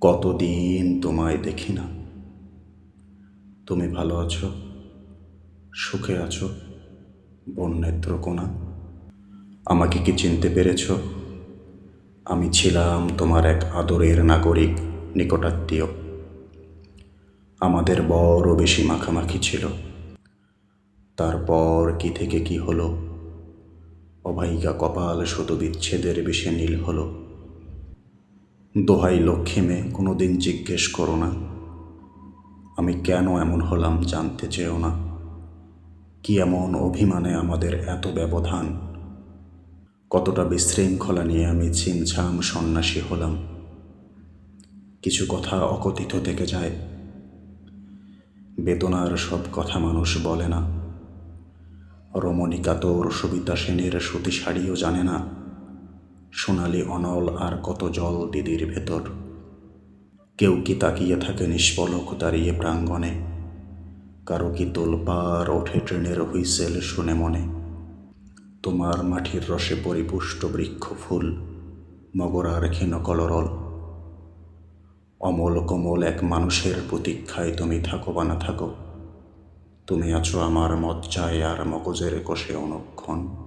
কতদিন তোমায় দেখি না। তুমি ভালো আছো, সুখে আছো বন্যেত্রকোনা? আমাকে কি চিনতে পেরেছ? আমি ছিলাম তোমার এক আদরের নাগরিক, নিকটাত্মীয়। আমাদের বড় বেশি মাখামাখি ছিল। তারপর কি থেকে কি হলো, অভাইকা কপাল শুধু বিচ্ছেদের বিষে নীল হলো। দোহাই লক্ষ্মী মেয়ে, কোনোদিন জিজ্ঞেস করো না আমি কেন এমন হলাম, জানতে চেয়েও না। কি এমন অভিমানে আমাদের এত ব্যবধান? কতটা বিশৃঙ্খলা নিয়ে আমি ছিমছাম সন্ন্যাসী হলাম। কিছু কথা অকথিত থেকে যায়। বেদনার সব কথা মানুষ বলে না। রমণীকা তোর সবিতা সেনের সুতি শাড়িও জানে না। সোনালি অনল আর কত জল দিদির ভেতর। কেউ কি তাকিয়ে থাকে নিষ্পলক দাঁড়িয়ে প্রাঙ্গণে? কারো কি তোলপাড় ওঠে ট্রেনের হুইসেল শুনে মনে? তোমার মাটির রসে পরিপুষ্ট বৃক্ষ ফুল, মগরার ক্ষীণ কলরল। অমল কোমল এক মানুষের প্রতীক্ষায় তুমি থাকো বা না থাকো, তুমি আছো আমার মজ্জায় আর মগজের কোষে অনুক্ষণ।